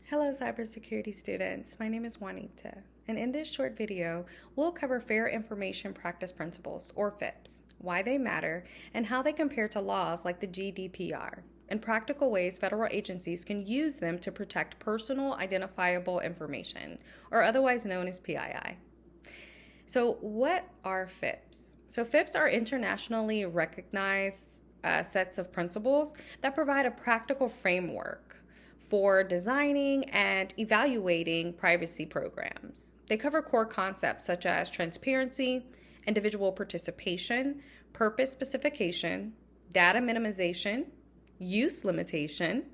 Hello, cybersecurity students. My name is Juanita, and in this short video, we'll cover Fair Information Practice Principles, or FIPS, why they matter, and how they compare to laws like the GDPR, and practical ways federal agencies can use them to protect personal identifiable information, or otherwise known as PII. So what are FIPS? So FIPS are internationally recognized sets of principles that provide a practical framework for designing and evaluating privacy programs. They cover core concepts such as transparency, individual participation, purpose specification, data minimization, use limitation,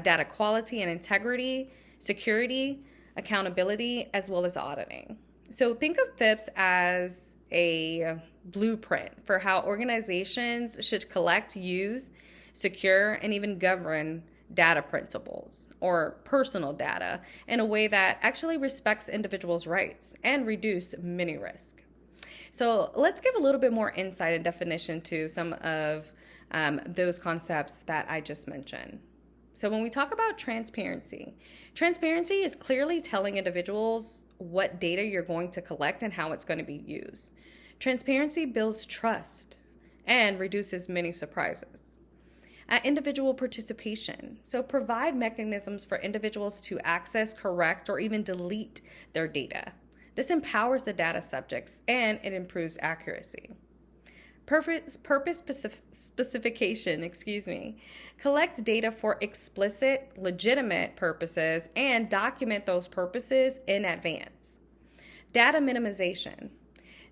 data quality and integrity, security, accountability, as well as auditing. So think of FIPS as a blueprint for how organizations should collect, use, secure, and even govern data principles or personal data in a way that actually respects individuals' rights and reduce many risks. So let's give a little bit more insight and definition to some of those concepts that I just mentioned. So when we talk about transparency is clearly telling individuals what data you're going to collect and how it's going to be used. Transparency builds trust and reduces many surprises. Individual participation. So provide mechanisms for individuals to access, correct, or even delete their data. This empowers the data subjects and it improves accuracy. Purpose specification, Collect data for explicit, legitimate purposes and document those purposes in advance. Data minimization.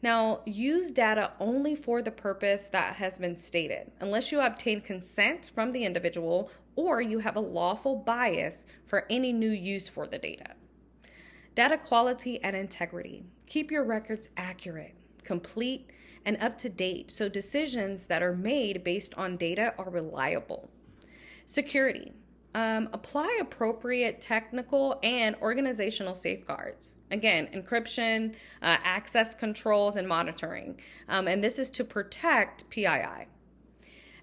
Now, use data only for the purpose that has been stated, unless you obtain consent from the individual or you have a lawful bias for any new use for the data. Data quality and integrity. Keep your records accurate, complete, and up to date so decisions that are made based on data are reliable. Security. Apply appropriate technical and organizational safeguards. Again, encryption, access controls, and monitoring. And this is to protect PII.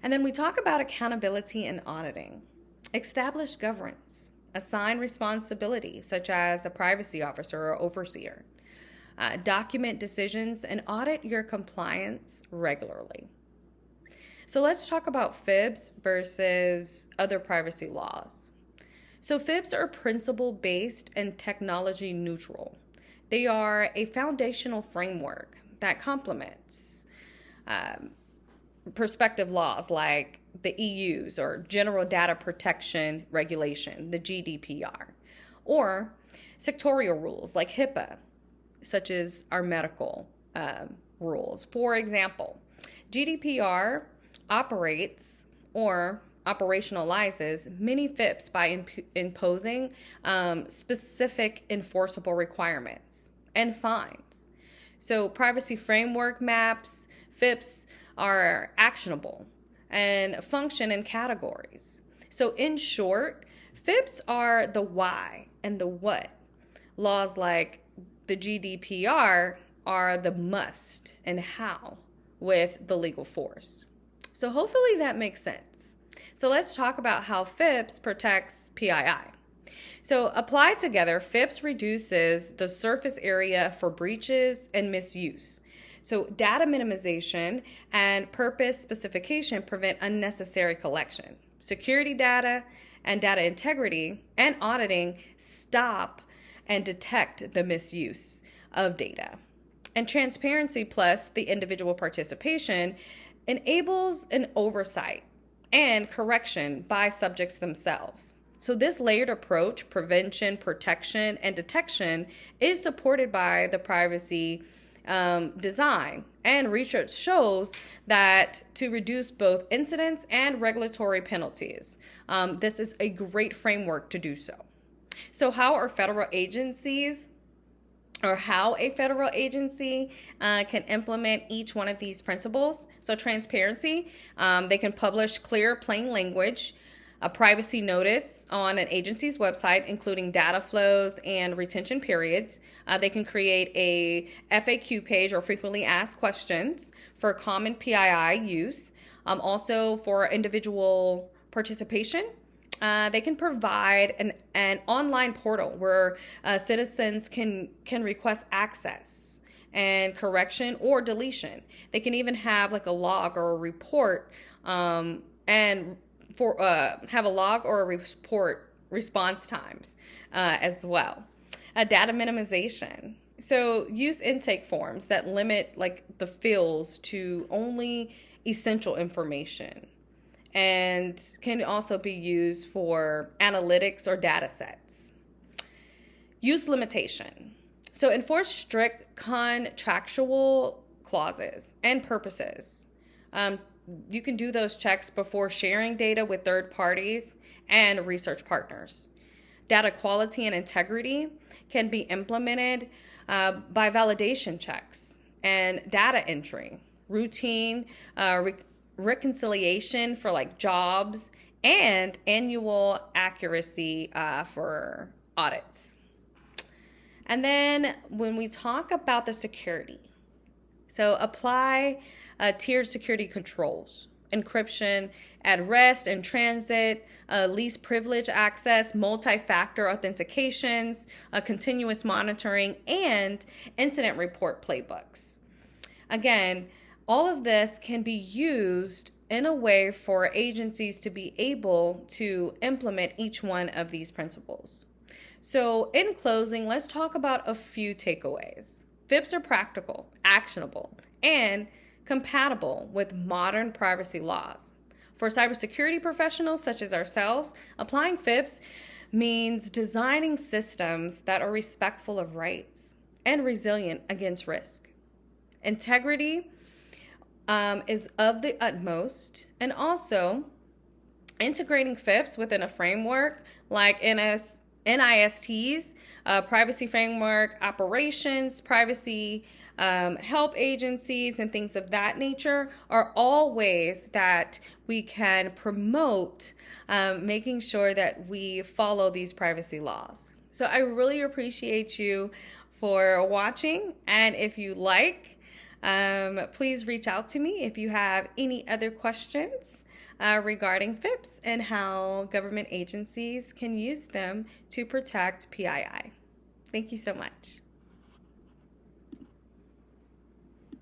And then we talk about accountability and auditing. Establish governance. Assign responsibility, such as a privacy officer or overseer. Document decisions and audit your compliance regularly. So let's talk about FIBBS versus other privacy laws. So FIBBS are principle-based and technology neutral. They are a foundational framework that complements prospective laws like the EU's or General Data Protection Regulation, the GDPR, or sectorial rules like HIPAA, such as our medical rules. For example, GDPR operates or operationalizes many FIPS by imposing specific enforceable requirements and fines. So privacy framework maps, FIPS are actionable and function in categories. So in short, FIPS are the why and the what. Laws like the GDPR are the must and how with the legal force. So hopefully that makes sense. So let's talk about how FIPS protects PII. So applied together, FIPS reduces the surface area for breaches and misuse. So data minimization and purpose specification prevent unnecessary collection. Security data and data integrity and auditing stop and detect the misuse of data. And transparency plus the individual participation enables an oversight and correction by subjects themselves. So this layered approach, prevention, protection, and detection, is supported by the privacy design. And research shows that to reduce both incidents and regulatory penalties, this is a great framework to do so. So how a federal agency can implement each one of these principles. So transparency, they can publish clear, plain language, a privacy notice on an agency's website, including data flows and retention periods. They can create a FAQ page or frequently asked questions for common PII use. Also for individual participation, They can provide an online portal where citizens can request access and correction or deletion. They can even have like a log or a report, and for have a log or a report response times as well. Data minimization. So use intake forms that limit like the fields to only essential information, and can also be used for analytics or data sets. Use limitation. So enforce strict contractual clauses and purposes. You can do those checks before sharing data with third parties and research partners. Data quality and integrity can be implemented by validation checks and data entry, routine reconciliation for like jobs, and annual accuracy for audits. And then when we talk about the security, so apply tiered security controls, encryption at rest and transit, least privilege access, multi-factor authentications, continuous monitoring, and incident report playbooks. Again, all of this can be used in a way for agencies to be able to implement each one of these principles. So in closing, let's talk about a few takeaways. FIBBS are practical, actionable, and compatible with modern privacy laws. For cybersecurity professionals such as ourselves, applying FIBBS means designing systems that are respectful of rights and resilient against risk. Integrity is of the utmost, and also integrating FIBBS within a framework like NIST's privacy framework, operations, privacy help agencies, and things of that nature are all ways that we can promote making sure that we follow these privacy laws. So I really appreciate you for watching, and if you like, please reach out to me if you have any other questions regarding FIBBS and how government agencies can use them to protect PII. Thank you so much.